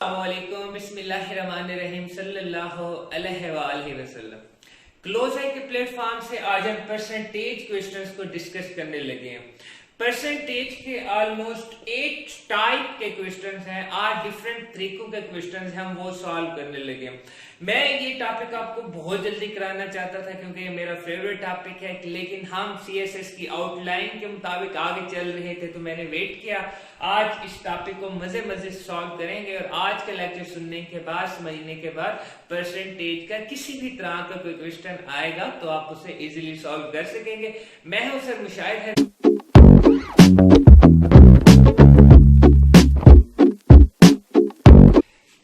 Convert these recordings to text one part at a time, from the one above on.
अस्सलामुअलैकुम बिस्मिल्लाहिर्रहमानिर्रहीम सल्लल्लाहु अलैहि वसल्लम। क्लोज है के प्लेटफॉर्म से आज हम परसेंटेज क्वेश्चंस को डिस्कस करने लगे हैं। परसेंटेज के ऑलमोस्ट 8 टाइप के क्वेश्चंस हैं, 8 डिफरेंट तरीकों के क्वेश्चंस हैं, हम वो सॉल्व करने लगे हैं। मैं ये टॉपिक आपको बहुत जल्दी कराना चाहता था क्योंकि ये मेरा फेवरेट टॉपिक है, लेकिन हम सीएसएस की आउटलाइन के मुताबिक आगे चल रहे थे तो मैंने वेट किया। आज इस टॉपिक को मजे मजे सॉल्व करेंगे और आज का लेक्चर सुनने के बाद, समझने के बाद परसेंटेज का किसी भी तरह का कोई क्वेश्चन आएगा तो आप उसे इजीली सॉल्व कर सकेंगे। मैं हूं सर मुशाहिद है।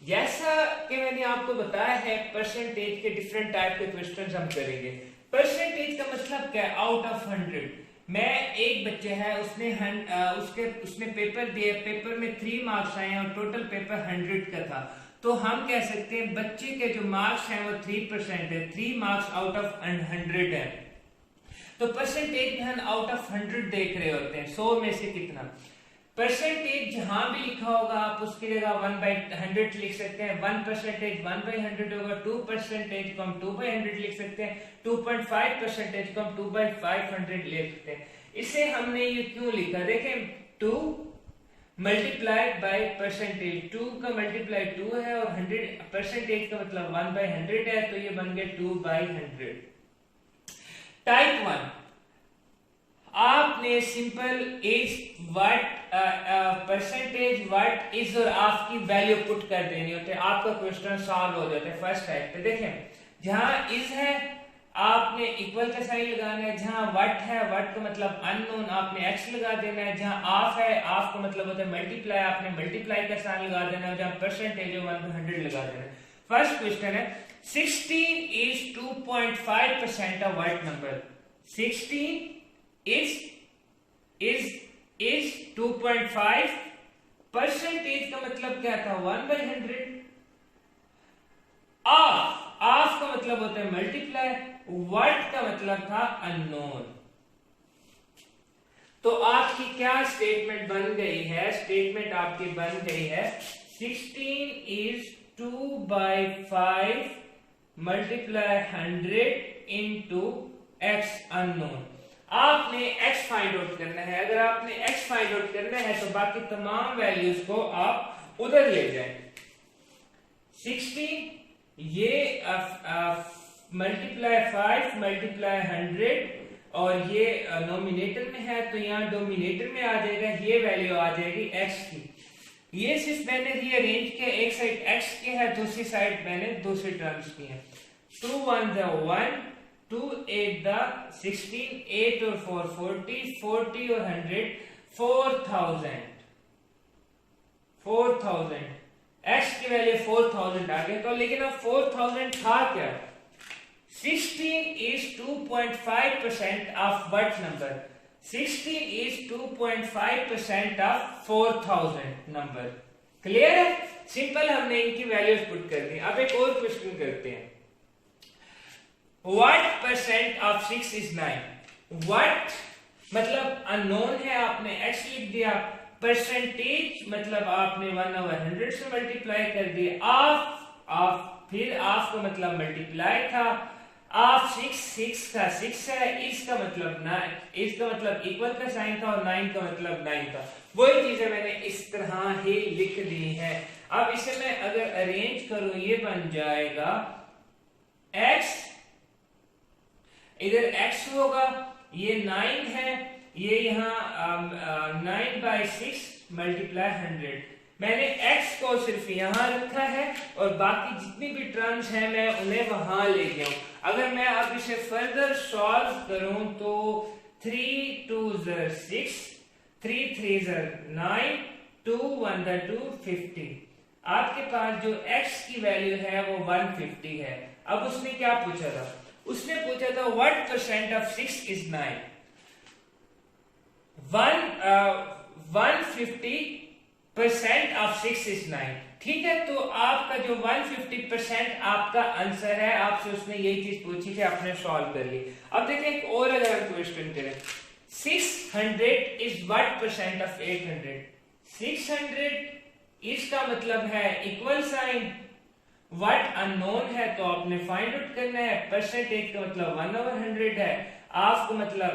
जैसा कि मैंने आपको बताया है, परसेंटेज के डिफरेंट टाइप के क्वेश्चंस हम करेंगे। परसेंटेज का मतलब क्या है? Out of 100। मैं एक बच्चे है, उसने पेपर दिए, पेपर में 3 मार्क्स आए और टोटल पेपर 100 का था, तो हम कह सकते हैं बच्चे के जो मार्क्स हैं वो 3% है। 3 मार्क्स आउट ऑफ 100 है। तो परसेंटेज में हम आउट ऑफ 100 देख रहे होते हैं, 100 में से कितना। परसेंटेज जहां भी लिखा होगा आप उसकी जगह 1/100 लिख सकते हैं। 1% 1/100 होगा। 2% को हम 2/100 लिख सकते हैं। 2.5% को हम 2/500 लिख सकते हैं। इसे हमने ये क्यों लिखा, देखें 2 मल्टीप्लाइड बाय परसेंटेज। 2 का मल्टीप्लाई 2 है और 100% का मतलब 1/100 है, तो ये बन गया 2/100। टाइप 1 आपने simple is what percentage what is और आपकी वैल्यू पुट कर देनी होती है, आपका क्वेश्चन सॉल्व हो जाता है। फर्स्ट टाइप पे देखें, जहां इज है आपने इक्वल का साइन लगाना है, जहां व्हाट है व्हाट का मतलब अननोन आपने एक्स लगा देना है, जहां ऑफ है ऑफ का मतलब होता है मल्टीप्लाई आपने मल्टीप्लाई का साइन लगा देना है, जहां परसेंटेज है 100 लगा देना है। फर्स्ट क्वेश्चन है 16 is 2.5% of what number? 16 is 2.5 percentage का मतलब क्या था? 1/100। ऑफ का मतलब होता है मल्टीप्लाई, व्हाट का मतलब था अननोन। तो आपकी क्या स्टेटमेंट बन गई है? स्टेटमेंट आपकी बन गई है 16 is 2/5 multiply 100 into x unknown. आपने x फाइंड आउट करना है। अगर आपने x फाइंड आउट करना है तो बाकी तमाम वैल्यूज को आप उधर ले जाएं। 16 ये मल्टीप्लाई 5 मल्टीप्लाई 100 और ये नोमिनेटर में है तो यहाँ डोमिनेटर में आ जाएगा, ये वैल्यू आ जाएगी x की। ये सिर्फ मैंने रीअरेंज किया, एक साइड x के है, दूसरी साइड मैंने दूसरी टर्म्स की है। 2 1 the 1, 2 8 the 16, 8 और 4 40, 40 और 100 4000 x की वैल्यू 4000 आ गई। तो लेकिन अब 4000 था क्या? 16 is 2.5% of what number? 16 is 2.5% of 4000 number. Clear है? सिंपल हमने इनकी वैल्यूज पुट कर दी। अब एक और क्वेश्चन करते हैं। What percent of 6 is 9? What मतलब अननोन है, आपने x लिख दिया। परसेंटेज मतलब आपने 1/100 से मल्टीप्लाई कर दिया। ऑफ फिर ऑफ का मतलब मल्टीप्लाई था। ऑफ 6 का 6 है, इसका मतलब 9, इसका मतलब इक्वल का साइन था और 9 का मतलब 9 था। वही चीजें मैंने इस तरह ही लिख दी है। अब इसे मैं अगर अरेंज करूं ये बन जाएगा x, इधर x होगा, ये 9 है, ये यहाँ 9/6 मल्टीप्लाई 100। मैंने x को सिर्फ यहां रखा है और बाकी जितनी भी टर्म्स हैं मैं उन्हें वहां ले गया हूं। अगर मैं अब इसे फर्दर सॉल्व करूं तो 3 2 6, 3 3 9, 2 1 2 50। आपके पास जो x की वैल्यू है वो 150 है। अब उसने क्या पूछा था? उसने पूछा था what percent of 6 is 9? 150% of 6 is 9। ठीक है, तो आपका जो 150% आपका आंसर है, आपसे उसने यही चीज पूछी थी, आपने सॉल्व कर ली। अब देखिए एक और अगर हम क्वेश्चन करें, 600 is what percent of 800? 600 इसका मतलब है इक्वल साइन, व्हाट अननोन है तो आपने फाइंड आउट करना है, परसेंटेज का मतलब 1/100 है, आपको मतलब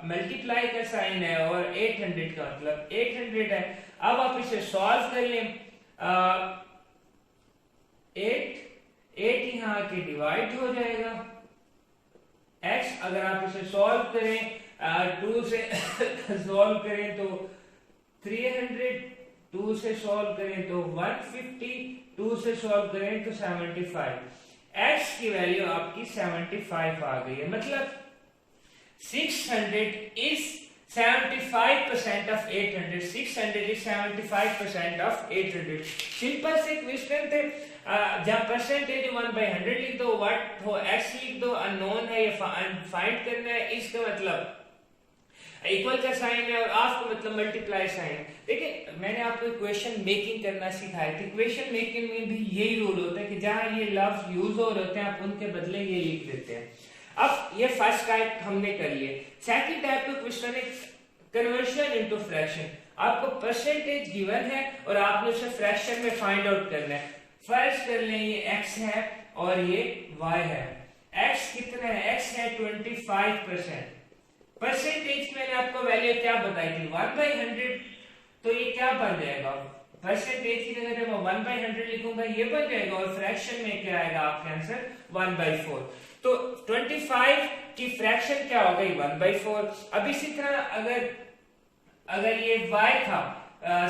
मल्टीप्लाई का साइन है और 800 का मतलब 800 है। अब आप इसे सॉल्व कर लें, 8 यहाँ के डिवाइड हो जाएगा, x अगर आप इसे सॉल्व करें 2 से सॉल्व करें तो 300, 2 से सॉल्व करें तो 150, 2 से सॉल्व करें तो 75, x की वैल्यू आपकी 75 आ गई है। मतलब 600 is 75% of 800, 600 is 75% of 800। Simple से क्वेश्चन थे, जब परसेंटेज 1/100 लिख दो, व्हाट हो x लिख दो, अननोन है ये फाइंड करना है, इसका मतलब इक्वल का साइन है और आपको मतलब मल्टीप्लाई साइन। देखिए मैंने आपको इक्वेशन मेकिंग करना सिखाया था, इक्वेशन मेकिंग में भी यही रूल होता है कि जहां ये लफ्ज यूज हो रहे होते हैं आप उनके बदले ये लिख देते हैं। अब ये फर्स्ट टाइप हमने कर लिए। सेकंड टाइप का क्वेश्चन है कन्वर्शन इनटू फ्रैक्शन। आपको परसेंटेज गिवन है और आपने उसे फ्रैक्शन में फाइंड आउट करना है। फर्स्ट कर लें ये x है और ये y है। x कितना है? x है 25%। परसेंटेज मैंने आपको वैल्यू क्या बताई थी? 1/100। तो ये क्या बन जाएगा? परसेंटेज की जगह जब मैं 1/100 लिखूंगा ये बन जाएगा और फ्रैक्शन में क्या आएगा आपके आंसर? 1/4। तो 25 की फ्रैक्शन क्या हो गई? 1/4। अब इसी तरह अगर ये y था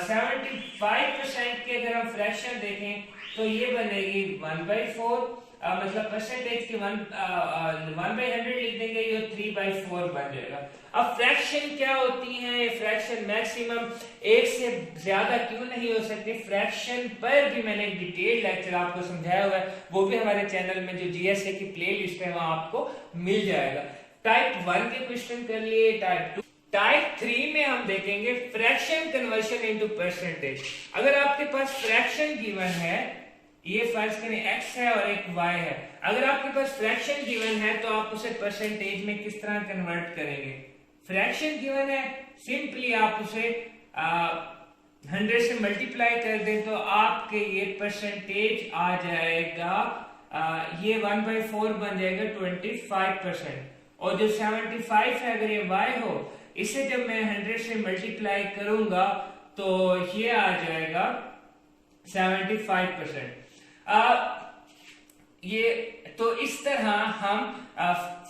75% की अगर हम फ्रैक्शन देखें तो ये बनेगी 1/4, मतलब परसेंटेज की 1/100 लिख देंगे, ये 3/4 बन जाएगा। अब फ्रैक्शन क्या होती है? फ्रैक्शन मैक्सिमम एक से ज्यादा क्यों नहीं हो सकती? फ्रैक्शन पर भी मैंने एक डिटेल लेक्चर आपको समझाया हुआ है, वो भी हमारे चैनल में जो जीएसए की प्लेलिस्ट है वहां आपको मिल जाएगा। टाइप 1 के क्वेश्चन कर लिए। टाइप 3 में हम देखेंगे फ्रैक्शन कन्वर्शन इनटू परसेंटेज। अगर आपके पास फ्रैक्शन गिवन है, ये फर्ज करें x है और एक y है, अगर आपके पास फ्रैक्शन गिवन है तो आप उसे परसेंटेज में किस तरह कन्वर्ट करेंगे? फ्रैक्शन गिवन है, सिंपली आप उसे 100 से मल्टीप्लाई कर दें तो आपके ये परसेंटेज आ जाएगा, ये 1/4 बन जाएगा 25%। और जो 75 है अगर ये y हो, इसे जब मैं 100 से मल्टीप्लाई करूंगा तो ये आ जाएगा 75%। ये तो इस तरह हम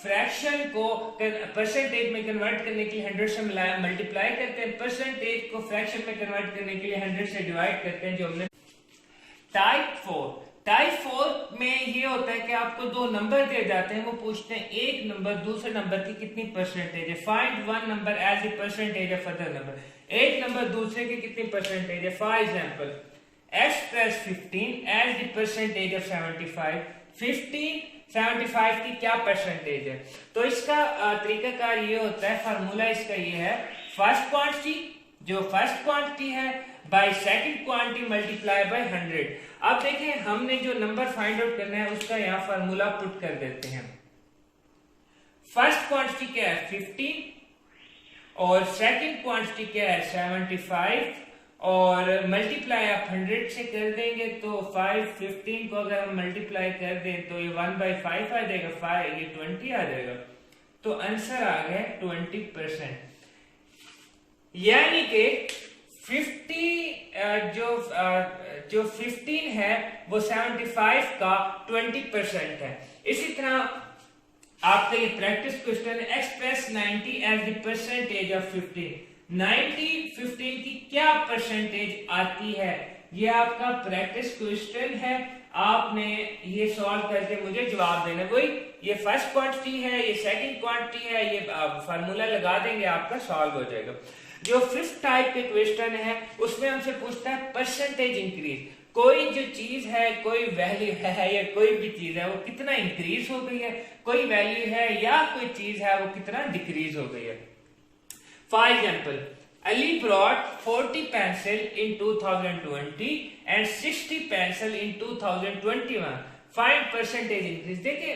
फ्रैक्शन को परसेंटेज में कन्वर्ट करने के लिए 100 से मल्टीप्लाई करते हैं, परसेंटेज को फ्रैक्शन में कन्वर्ट करने के लिए 100 से डिवाइड करते हैं, जो हमने। टाइप 4 में ये होता है कि आपको दो नंबर दिए जाते हैं, वो पूछते हैं एक नंबर दूसरे नंबर की कितनी परसेंटेज है। Find one number as the percentage of other number. एक नंबर दूसरे की कितनी परसेंटेज है? For example x plus 15 as the percentage of 75। 75 की क्या परसेंटेज है? तो इसका तरीकाकार ये होता है, फार्मूला इसका ये है, फर्स्ट क्वांटिटी जो फर्स्ट क्वांटिटी है by second quantity multiply by 100। अब देखें हमने जो नंबर फाइंड आउट करना है उसका यहाँ फार्मूला पुट कर देते हैं। फर्स्ट क्वांटिटी क्या है? 15 और सेकंड क्वांटिटी क्या है? 75 और मल्टीप्लाई आप 100 से कर देंगे तो 15 को अगर हम मल्टीप्लाई कर दें तो ये 1/5 आ जाएगा, 5 ये 20 आ जाएगा, तो आंसर आ गया 20%। यानी कि 50 जो 15 है वो 75 का 20% है। इसी तरह आपका ये प्रैक्टिस क्वेश्चन है, express 90 as the percentage of 15। 15 की क्या परसेंटेज आती है? ये आपका प्रैक्टिस क्वेश्चन है, आपने ये सॉल्व करके मुझे जवाब देना। वही ये फर्स्ट क्वांटिटी है, ये सेकंड क्वांटिटी है, ये फार्मूला लगा देंगे आपका सॉल्व हो जाएगा। जो फिफ्थ टाइप के क्वेश्चन है उसमें हमसे पूछता है परसेंटेज इंक्रीज। कोई जो चीज है, कोई वैल्यू है या कोई भी चीज है वो कितना इंक्रीज हो गई है, कोई वैल्यू है या कोई चीज है वो कितना डिक्रीज हो गई है। For example, Ali brought 40 pencil in 2020 and 60 pencil in 2021. Find percentage increase. देखिए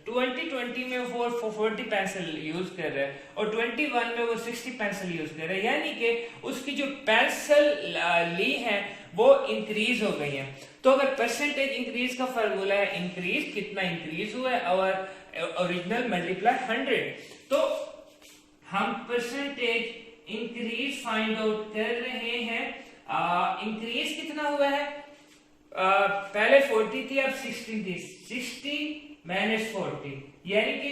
2020 में वो 40 पेंसिल यूज कर रहा है और 21 में वो 60 पेंसिल यूज कर रहा है, यानी कि उसकी जो पेंसिल ली है वो इंक्रीज हो गई है। तो अगर परसेंटेज इंक्रीज का फार्मूला है इंक्रीज, कितना इंक्रीज हुआ है, और ओरिजिनल मल्टीप्लाई 100। तो हम परसेंटेज इंक्रीज फाइंड आउट कर रहे हैं। इंक्रीज कितना हुआ है, पहले 40 थी अब 60 थी, 60 माइनस 40 यानी कि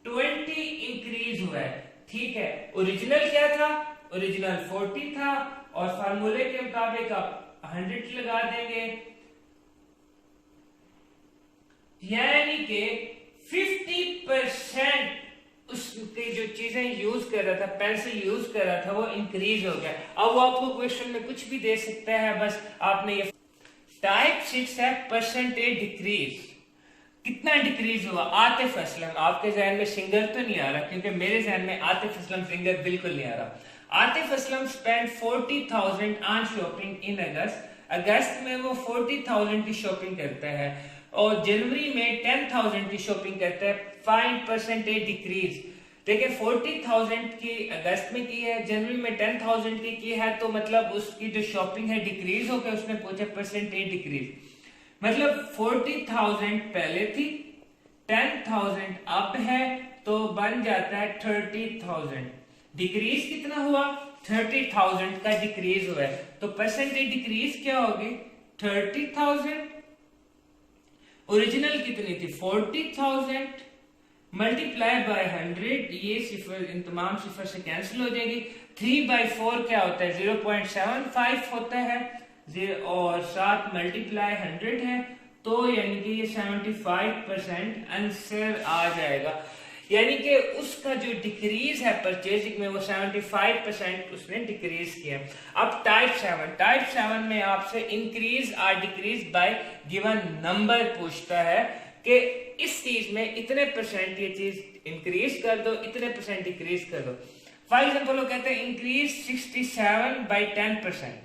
20 इंक्रीज हुआ है। ठीक है, ओरिजिनल क्या था, ओरिजिनल 40 था और फार्मूले के मुताबिक आप 100 लगा देंगे, यानी कि 50% उसकी जो चीजें यूज कर रहा था, पेंसिल यूज कर रहा था, वो इंक्रीज हो गया। अब वो आपको क्वेश्चन में कुछ भी दे सकता है, बस आपने ये टाइप 6 है परसेंटेज डिक्रीज। कितना डिक्रीज हुआ, आतिफ असलम, आपके जहन में सिंगर तो नहीं आ रहा, क्योंकि मेरे जहन में आतिफ असलम सिंगर बिल्कुल नहीं आ रहा। Atif Aslam spend 40,000 on shopping in August. अगस्त में वो 40,000 की शॉपिंग करता है और जनवरी में 10,000 की शॉपिंग करता है। Find percentage decrease. देखिए 40,000 की अगस्त में की है, जनवरी में 10,000 की है, तो मतलब उसकी जो शॉपिंग है डिक्रीज हो गया। उसने पूछा परसेंटेज डिक्रीज, मतलब 40,000 पहले थी, 10,000 अब है, तो बन जाता है 30,000। डिक्रीज कितना हुआ, 30,000 का डिक्रीज हुआ है, तो परसेंटेज डिक्रीज क्या होगी, 30,000। ओरिजिनल कितनी थी 40,000 मल्टीप्लाई बाय 100, ये सिफर इन तमाम सिफर से कैंसिल हो जाएगी। 3/4 क्या होता है, 0.75 होता है, और 7 मल्टीप्लाई 100 है, तो यानी कि ये 75% आंसर आ जाएगा। यानी कि उसका जो डिक्रीज है परचेजिंग में वो 75% उसने डिक्रीज किया। अब टाइप 7 में आपसे इंक्रीज और डिक्रीज बाय गिवन नंबर पूछता है कि इस चीज में इतने परसेंट ये चीज इंक्रीज कर दो, इतने परसेंट डिक्रीज कर दो। फॉर एग्जाम्पल वो कहते हैं इंक्रीज 67 बाय 10%।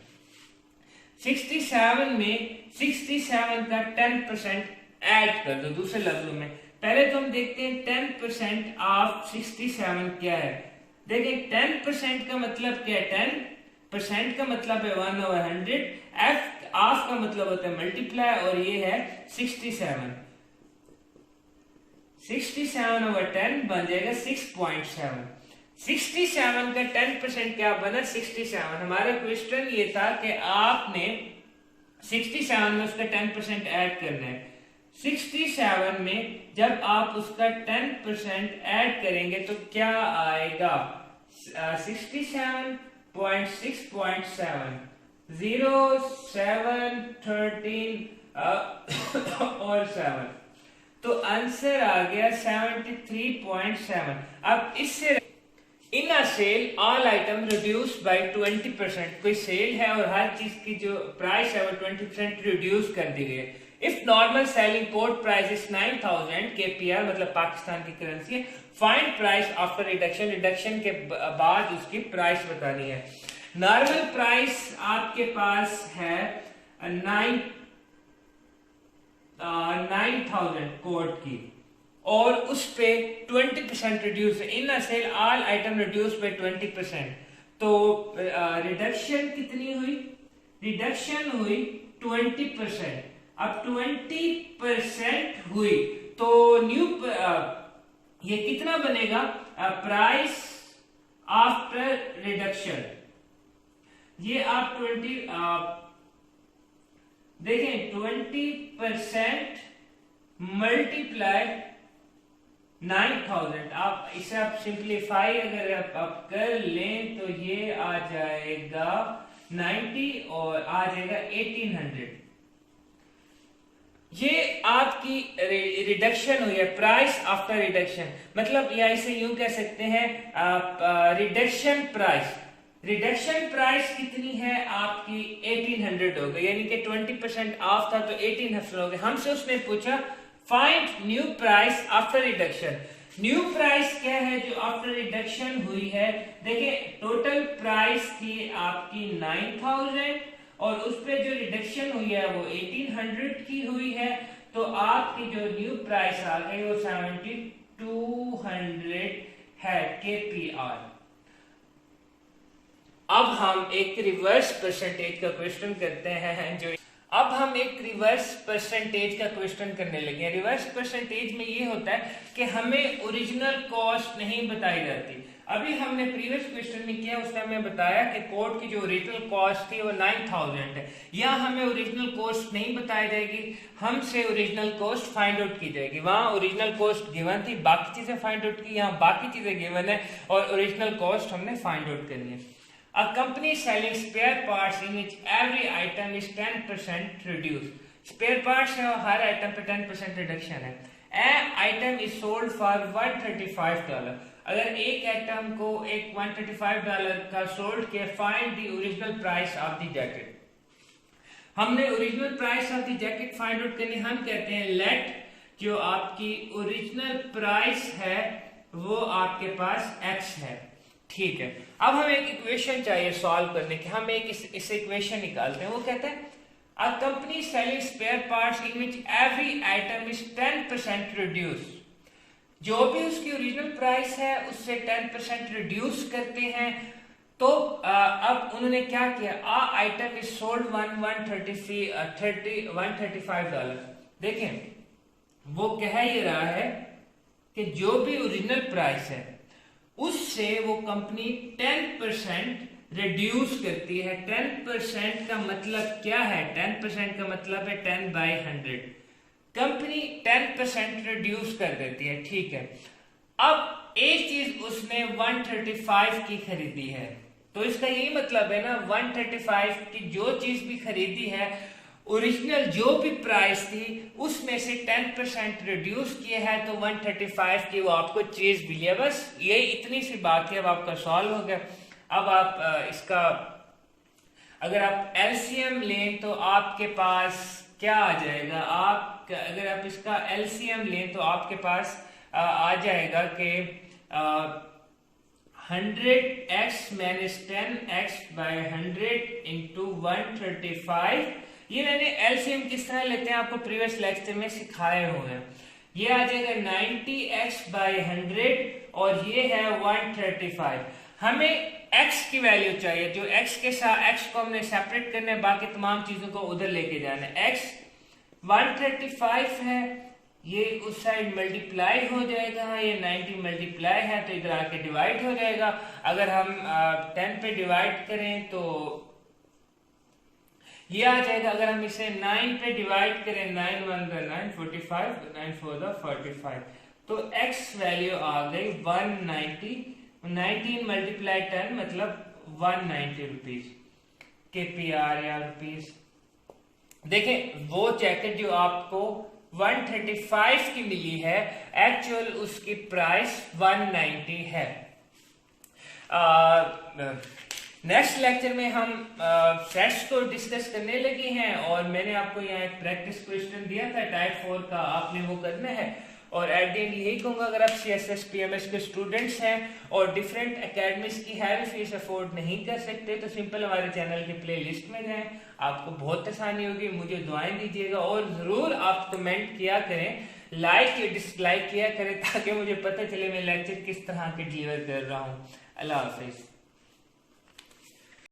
67 में 67 का 10% ऐड कर दो। दूसरे लफ्जों में पहले तो हम देखते हैं 10% ऑफ 67 क्या है। देखिए 10% का मतलब क्या है, 10% का मतलब है 1/100, f ऑफ का मतलब होता है मल्टीप्लाई, और ये है 67। 67/10 बन जाएगा 6.7। 67 का 10% क्या बना, 67। हमारा क्वेश्चन ये था कि आपने 67 में उसका 10% ऐड करना है। 67 में जब आप उसका 10% ऐड करेंगे तो क्या आएगा, 67.6.7, 0, 7, 13 और 7, तो आंसर आ गया 73.7। अब इससे in a sale all item reduce by 20%। कोई सेल है और हर चीज की जो प्राइस है वो 20% रिड्यूस कर दी गई है। If normal selling port price is 9,000 KPR, मतलब पाकिस्तान की करेंसी है, find price after reduction, reduction के बाद उसकी प्राइस बतानी है। नॉर्मल प्राइस आपके पास है 9,000 कोट की, और उस पे 20% रिड्यूस है। In sale all item reduce by 20%, तो रिडक्शन कितनी हुई, रिडक्शन हुई 20%। अब 20% हुई तो न्यू ये कितना बनेगा, प्राइस आफ्टर रिडक्शन। ये आप 20 देखें 20% मल्टीप्लाई 9,000, आप इसे आप सिंप्लीफाई अगर आप कर लें तो ये आ जाएगा 90 और आ जाएगा 1800। ये आपकी रिडक्शन हुई है, प्राइस आफ्टर रिडक्शन, मतलब या इसे यूं कह सकते हैं आप रिडक्शन प्राइस। रिडक्शन प्राइस कितनी है आपकी 1800 हो गई, यानी कि 20% ऑफ था तो 1800 हो गए। हमसे उसने पूछा find new price after reduction. New price क्या है जो आफ्टर रिडक्शन हुई है। देखिए टोटल प्राइस थी आपकी 9,000 और उस पे जो रिडक्शन हुई है वो 1800 की हुई है, तो आपकी जो न्यू प्राइस आ गई वो 7200 है KPR। अब हम एक रिवर्स परसेंटेज का क्वेश्चन करते हैं अब हम एक रिवर्स परसेंटेज का क्वेश्चन करने लगे हैं। रिवर्स परसेंटेज में ये होता है कि हमें ओरिजिनल कॉस्ट नहीं बताई जाती। अभी हमने प्रीवियस क्वेश्चन में किया, उसमें हमें बताया कि कोड की जो ओरिजिनल कॉस्ट थी वो 9000 है। यहाँ हमें ओरिजिनल कॉस्ट नहीं बताई जाएगी, हमसे ओरिजिनल कॉस्ट फाइंड आउट की जाएगी। वहां ओरिजिनल कॉस्ट गिवन थी, बाकी चीजें फाइंड आउट की, यहाँ बाकी चीजें गिवन है और ओरिजिनल कॉस्ट हमने फाइंड आउट करनी है। A company selling spare parts in which every item is 10% reduced. Spare parts है और हर आइटम पे 10% रिडक्शन है। An item is sold for $135. अगर एक आइटम को एक $135 का सोल्ड किया, find the original price of the jacket. हमने original price of the jacket find out करनी। हम कहते हैं लेट जो आपकी ओरिजिनल प्राइस है वो आपके पास x है, ठीक है। अब हमें एक इक्वेशन चाहिए सॉल्व करने की, हम एक इस इक्वेशन निकालते हैं। वो कहते हैं a company selling spare parts in which every item is 10% reduce. जो भी उसकी ओरिजिनल प्राइस है उससे 10% रिड्यूस करते हैं। तो अब उन्होंने क्या किया, आ आइटम इज सोल्ड $135। देखें वो कह ये रहा है कि जो भी ओरिजिनल प्राइस है उससे वो कंपनी 10% रिड्यूस करती है। 10% का मतलब क्या है, 10% का मतलब है 10/100। कंपनी 10% रिड्यूस कर देती है, ठीक है। अब एक चीज उसने 135 की खरीदी है, तो इसका यही मतलब है ना 135 की जो चीज भी खरीदी है ओरिजिनल जो भी प्राइस थी उसमें से 10% रिड्यूस किया है, तो 135 की वो आपको चीज मिली है। बस ये इतनी सी बात है, अब आपका सॉल्व हो गया। अब आप इसका अगर आप एलसीएम लें तो आपके पास क्या आ जाएगा, अगर आप इसका एलसीएम लें तो आपके पास आ जाएगा कि 100x - 10x/100 × 135। ये मैंने एलसीएम किस तरह लेते हैं आपको प्रीवियस लेक्चर में सिखाए हुए हैं। ये आ जाएगा 90x/100 और ये है 135। हमें x की वैल्यू चाहिए, जो x के साथ x को हमने सेपरेट करना है, बाकी तमाम चीजों को उधर लेके जाना है। x 135 है, ये उस साइड मल्टीप्लाई हो जाएगा, ये 90 मल्टीप्लाई है तो इधर आके डिवाइड हो जाएगा। अगर हम 10 पे डिवाइड करें तो ये आ जाएगा। अगर हम इसे 9 पे डिवाइड करें, 9 × 1 = 9, 45, 9 × 4 = 45, तो x वैल्यू आ गई 190। 19 × 10 मतलब 190 रुपीज KPR या रुपीज। देखें वो जैकेट जो आपको 135 की मिली है, एक्चुअल उसकी प्राइस 190 है। नेक्स्ट लेक्चर में हम सेट्स को डिस्कस करने लगे हैं और मैंने आपको यहाँ एक प्रैक्टिस क्वेश्चन दिया था टाइप 4 का, आपने वो करना है। और एट द एंड यही कहूंगा, अगर आप CSS PMS के स्टूडेंट्स हैं और डिफरेंट एकेडमीज की हैवी फीस अफोर्ड नहीं कर सकते तो सिंपल हमारे चैनल के प्ले लिस्ट में जाएं, आपको बहुत आसानी होगी। मुझे दुआएं दीजिएगा और जरूर आप कमेंट किया करें, लाइक या डिसलाइक किया करें ताकि मुझे पता चले मैं लेक्चर किस तरह के डिलीवर कर रहा हूँ। अल्लाह हाफिज।